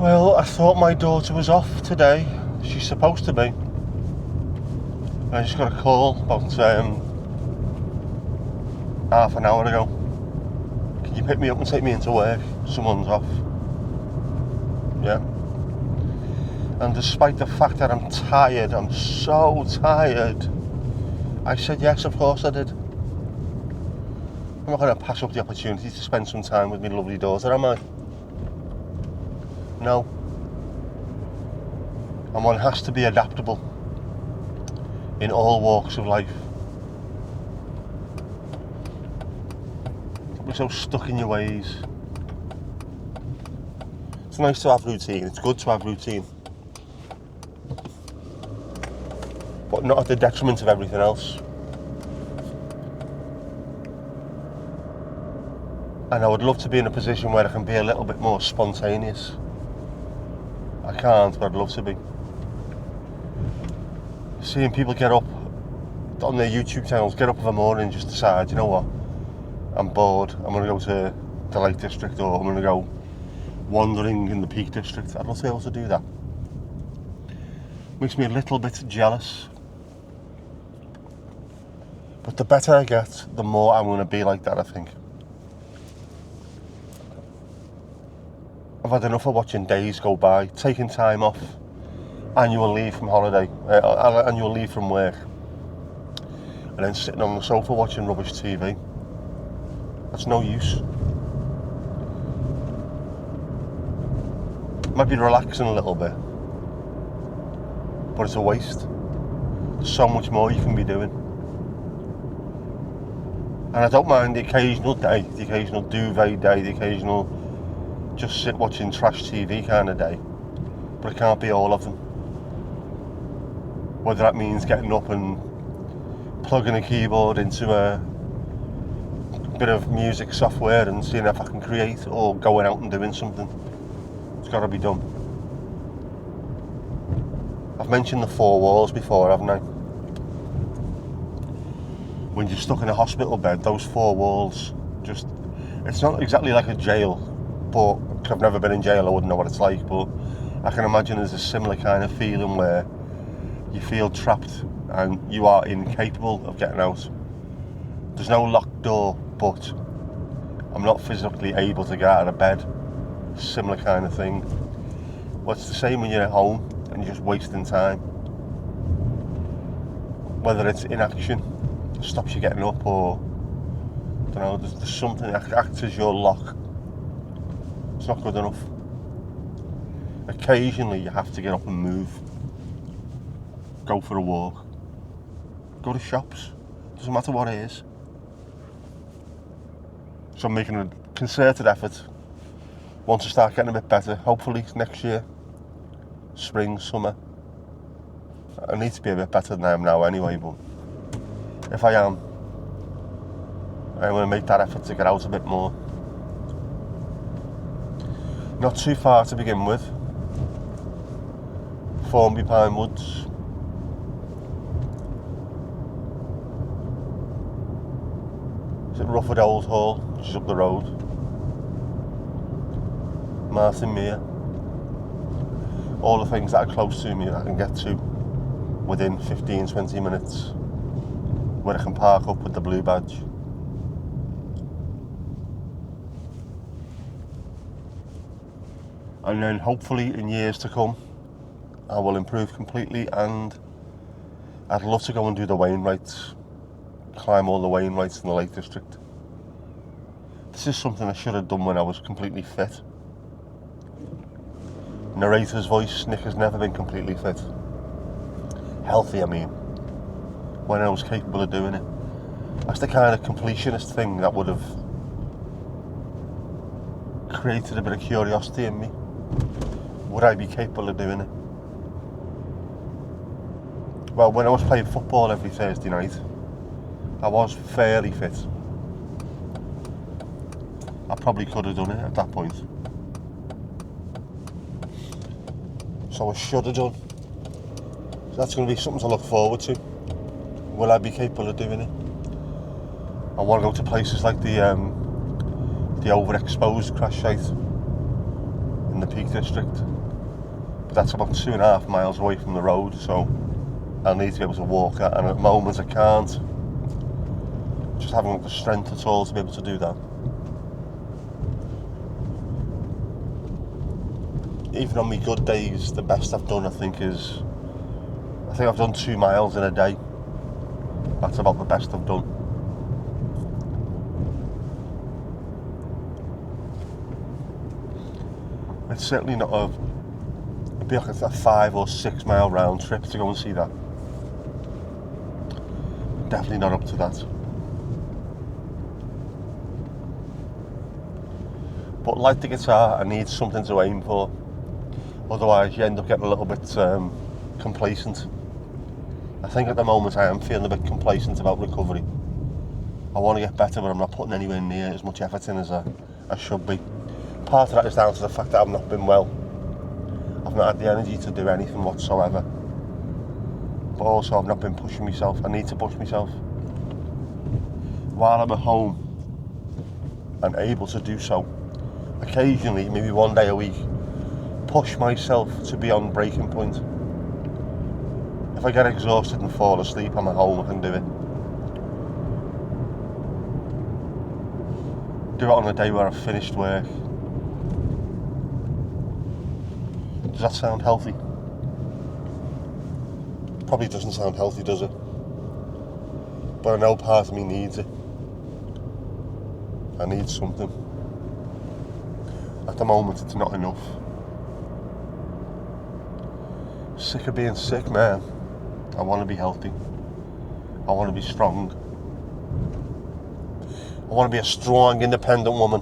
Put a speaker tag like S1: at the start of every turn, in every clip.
S1: Well, I thought my daughter was off today. She's supposed to be. I just got a call about half an hour ago. Can you pick me up and take me into work? Someone's off. Yeah. And despite the fact that I'm tired, I'm so tired, I said yes, of course I did. I'm not going to pass up the opportunity to spend some time with my lovely daughter, am I? No. And one has to be adaptable in all walks of life. Don't be so stuck in your ways. It's nice to have routine, it's good to have routine. But not at the detriment of everything else. And I would love to be in a position where I can be a little bit more spontaneous. I can't, but I'd love to be. Seeing people get up on their YouTube channels, get up in the morning and just decide, you know what, I'm bored, I'm going to go to the Lake District, or I'm going to go wandering in the Peak District. I'd love to be able to do that. Makes me a little bit jealous. But the better I get, the more I'm going to be like that, I think. I've had enough of watching days go by, taking time off, annual leave from holiday, annual leave from work, and then sitting on the sofa watching rubbish TV. That's no use. Might be relaxing a little bit, but it's a waste. There's so much more you can be doing. And I don't mind the occasional day, the occasional duvet day, the occasional just sit watching trash TV kind of day, but it can't be all of them. Whether that means getting up and plugging a keyboard into a bit of music software and seeing if I can create, or going out and doing something. It's got to be done. I've mentioned the four walls before, haven't I? When you're stuck in a hospital bed, those four walls just... It's not exactly like a jail, but I've never been in jail, I wouldn't know what it's like, but I can imagine there's a similar kind of feeling where you feel trapped and you are incapable of getting out. There's no locked door, but I'm not physically able to get out of bed. Similar kind of thing. Well, it's the same when you're at home and you're just wasting time. Whether it's inaction stops you getting up, or I don't know, there's something that acts as your lock. It's not good enough. Occasionally you have to get up and move. Go for a walk. Go to shops. Doesn't matter what it is. So I'm making a concerted effort. Want to start getting a bit better. Hopefully next year. Spring, summer. I need to be a bit better than I am now anyway, but if I am, I'm going to make that effort to get out a bit more. Not too far to begin with. Formby Pine Woods. Is it Rufford Old Hall, which is up the road? Martin Mere. All the things that are close to me that I can get to within 15-20 minutes, where I can park up with the blue badge. And then hopefully in years to come I will improve completely, and I'd love to go and do the Wainwrights, climb all the Wainwrights in the Lake District. This is something I should have done when I was completely fit. Narrator's voice, Nick has never been completely fit. Healthy, I mean. When I was capable of doing it. That's the kind of completionist thing that would have created a bit of curiosity in me. Would I be capable of doing it? Well, when I was playing football every Thursday night, I was fairly fit. I probably could have done it at that point. So I should have done. So that's going to be something to look forward to. Will I be capable of doing it? I want to go to places like the overexposed crash site. in the Peak District. But that's about 2.5 miles away from the road, so I'll need to be able to walk that, and at the moment I can't. Just haven't got the strength at all to be able to do that. Even on my good days, the best I've done, I think I've done 2 miles in a day. That's about the best I've done. It's certainly not it'd be like a 5 or 6 mile round trip to go and see that. Definitely not up to that. But like the guitar, I need something to aim for. Otherwise you end up getting a little bit complacent. I think at the moment I am feeling a bit complacent about recovery. I want to get better, but I'm not putting anywhere near as much effort in as I should be. Part of that is down to the fact that I've not been well. I've not had the energy to do anything whatsoever. But also I've not been pushing myself. I need to push myself. While I'm at home and able to do so, occasionally, maybe one day a week, push myself to beyond breaking point. If I get exhausted and fall asleep, I'm at home, I can do it. Do it on a day where I've finished work. Does that sound healthy? Probably doesn't sound healthy, does it? But I know part of me needs it. I need something. At the moment, it's not enough. Sick of being sick, man. I want to be healthy. I want to be strong. I want to be a strong, independent woman.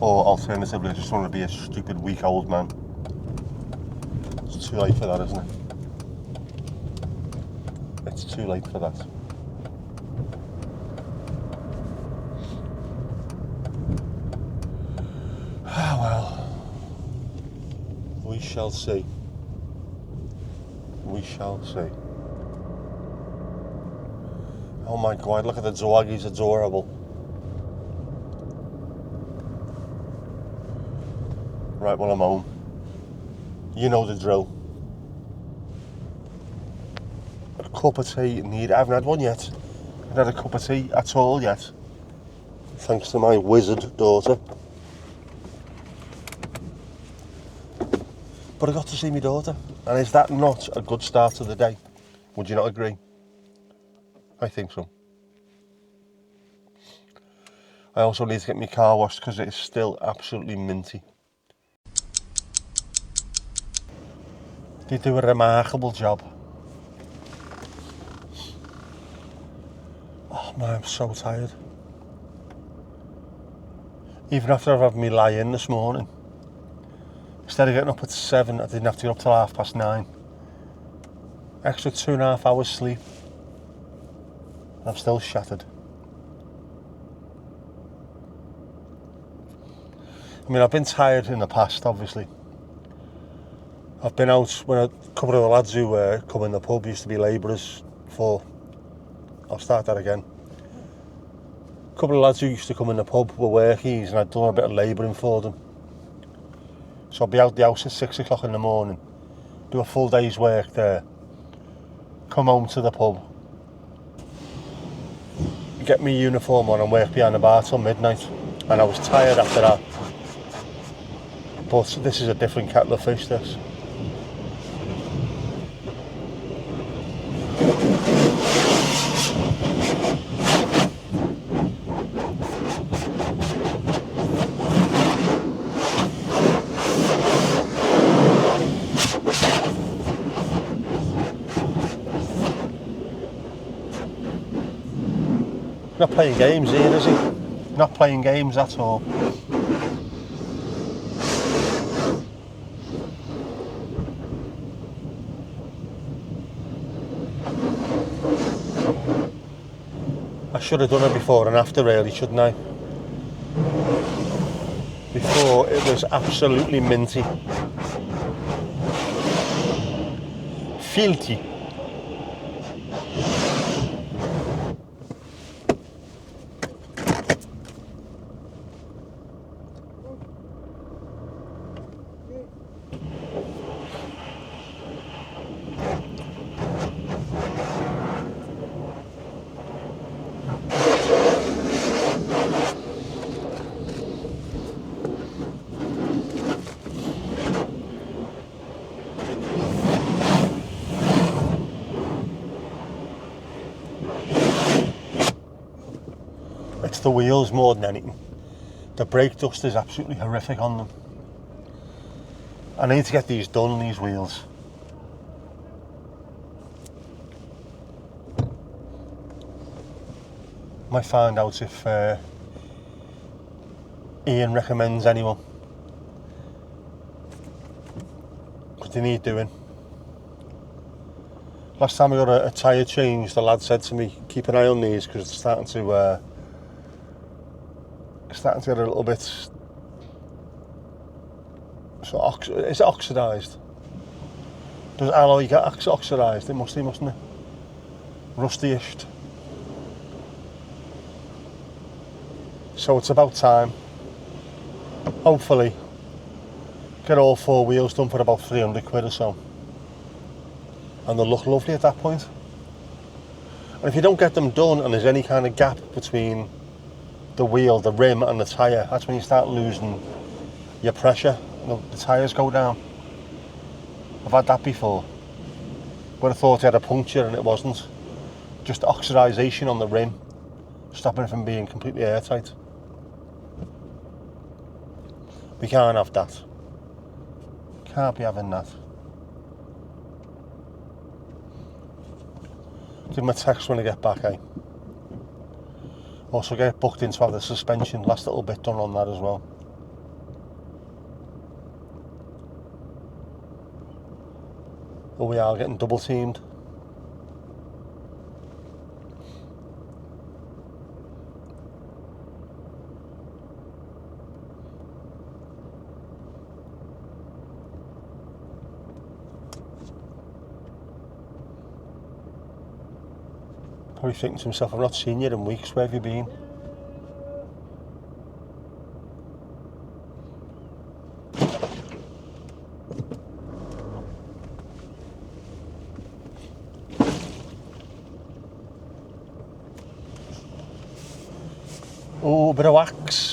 S1: Or alternatively, I just want to be a stupid, weak old man. It's too late for that, isn't it? It's too late for that. Ah, well. We shall see. We shall see. Oh my God, look at the dog, he's adorable. Right, well, I'm home. You know the drill. A cup of tea, I haven't had one yet. I haven't had a cup of tea at all yet. Thanks to my wizard daughter. But I got to see my daughter. And is that not a good start to the day? Would you not agree? I think so. I also need to get my car washed because it is still absolutely minty. They do a remarkable job. Oh man, I'm so tired. Even after I've had me lie in this morning, instead of getting up at 7, I didn't have to get up till 9:30. Extra 2.5 hours sleep. I'm still shattered. I mean, I've been tired in the past, obviously. I've been out when a couple of the lads who come in the pub used to be labourers for... I'll start that again. A couple of lads who used to come in the pub were workies and I'd done a bit of labouring for them. So I'd be out the house at 6 o'clock in the morning, do a full day's work there, come home to the pub, get my uniform on and work behind the bar till midnight. And I was tired after that. But this is a different kettle of fish, this. Not playing games here, is he? Not playing games at all. I should have done it before and after, really, shouldn't I? Before it was absolutely minty. Filthy. the wheels more than anything. The brake dust is absolutely horrific on them. I need to get these done, these wheels. Might find out if Ian recommends anyone, because they need doing. Last time I got a tyre change, the lad said to me, keep an eye on these because it's starting to get a little bit, so is it oxidised? Does alloy get oxidised? It must, mustn't it? Rusty-ish. So it's about time. Hopefully get all 4 wheels done for about 300 quid or so, and they'll look lovely at that point. And if you don't get them done and there's any kind of gap between the wheel, the rim and the tyre, that's when you start losing your pressure. The tyres go down. I've had that before, where I thought I had a puncture and it wasn't. Just oxidisation on the rim, stopping it from being completely airtight. We can't have that. Can't be having that. Give him a text when I get back, eh? Also get booked in to have the suspension, last little bit done on that as well. But we are getting double teamed. Probably thinking to himself, I've not seen you in weeks, where have you been? Oh, a bit of wax.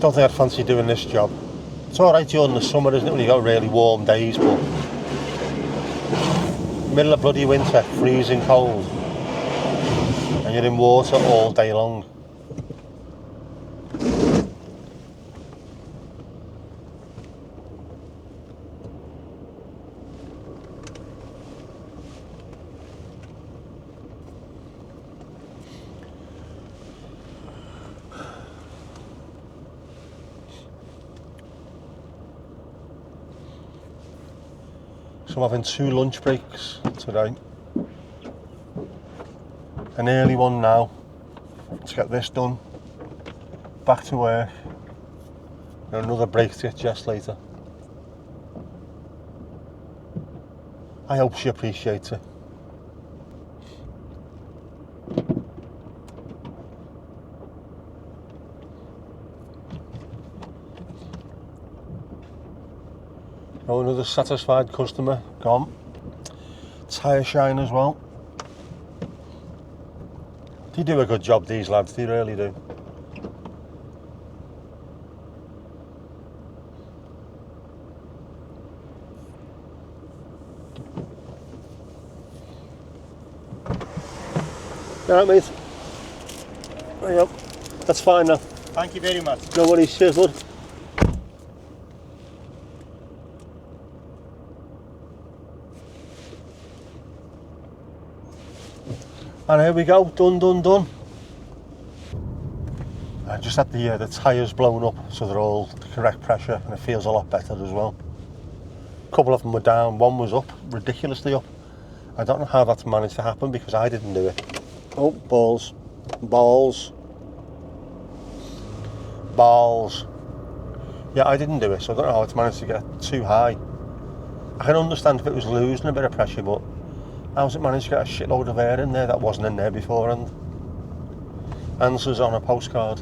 S1: Don't think I'd fancy doing this job. It's alright during the summer, isn't it, when you've got really warm days, but middle of bloody winter, freezing cold, and you're in water all day long. So I'm having 2 lunch breaks today. An early one now to get this done. Back to work. And another break to get Jess later. I hope she appreciates it. Oh, another satisfied customer gone. Tyre shine as well. They do a good job, these lads, they really do. Alright, mate. There you go. That's fine now.
S2: Thank you very much.
S1: No worries, cheers, bud. And here we go, done. I just had the tyres blown up so they're all the correct pressure and it feels a lot better as well. A couple of them were down, one was up, ridiculously up. I don't know how that's managed to happen because I didn't do it. Oh, balls. balls. Yeah, I didn't do it, so I don't know how it's managed to get too high. I can understand if it was losing a bit of pressure, but how's it managed to get a shitload of air in there that wasn't in there beforehand? Answers on a postcard.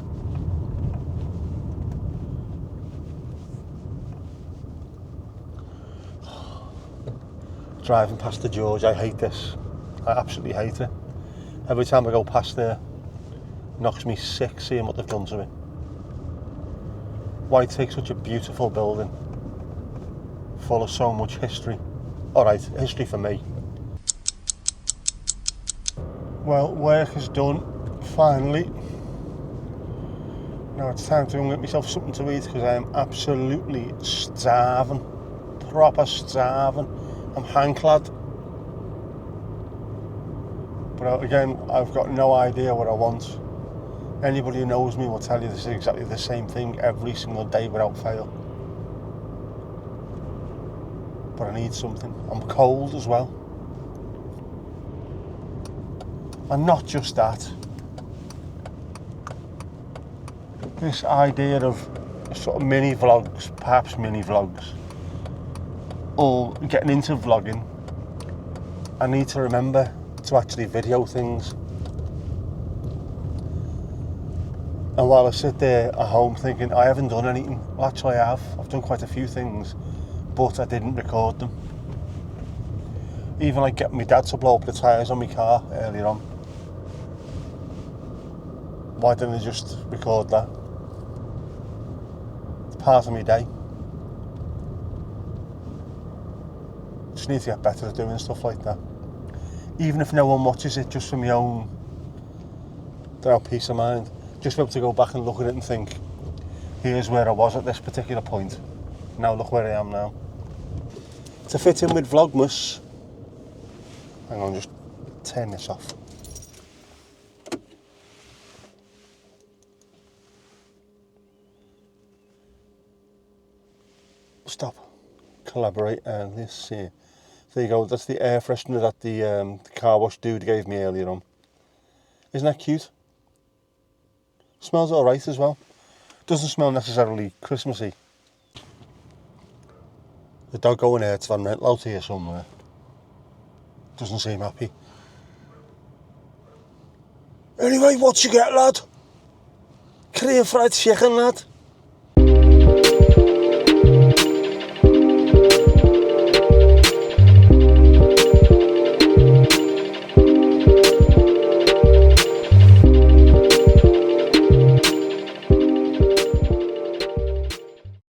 S1: Driving past the George, I hate this. I absolutely hate it. Every time I go past there, it knocks me sick seeing what they've done to it. Why take such a beautiful building, full of so much history? Alright, history for me. Well, work is done, finally. Now it's time to go and get myself something to eat because I am absolutely starving. Proper starving. I'm hand-clad. But again, I've got no idea what I want. Anybody who knows me will tell you this is exactly the same thing every single day without fail. But I need something. I'm cold as well. And not just that. This idea of sort of mini vlogs, perhaps mini vlogs, or getting into vlogging, I need to remember to actually video things. And while I sit there at home thinking, I haven't done anything, well actually I have. I've done quite a few things, but I didn't record them. Even like getting my dad to blow up the tyres on my car earlier on. Why didn't I just record that? It's part of my day. Just need to get better at doing stuff like that. Even if no one watches it, just for my own, peace of mind. Just be able to go back and look at it and think, here's where I was at this particular point. Now look where I am now. To fit in with Vlogmas, hang on, just turn this off. Stop. Collaborate. This here. There you go. That's the air freshener that the car wash dude gave me earlier on. Isn't that cute? Smells alright as well. Doesn't smell necessarily Christmassy. The doggo in Hertz van Rentel out here somewhere. Doesn't seem happy. Anyway, what you get, lad? Cream fried chicken, lad.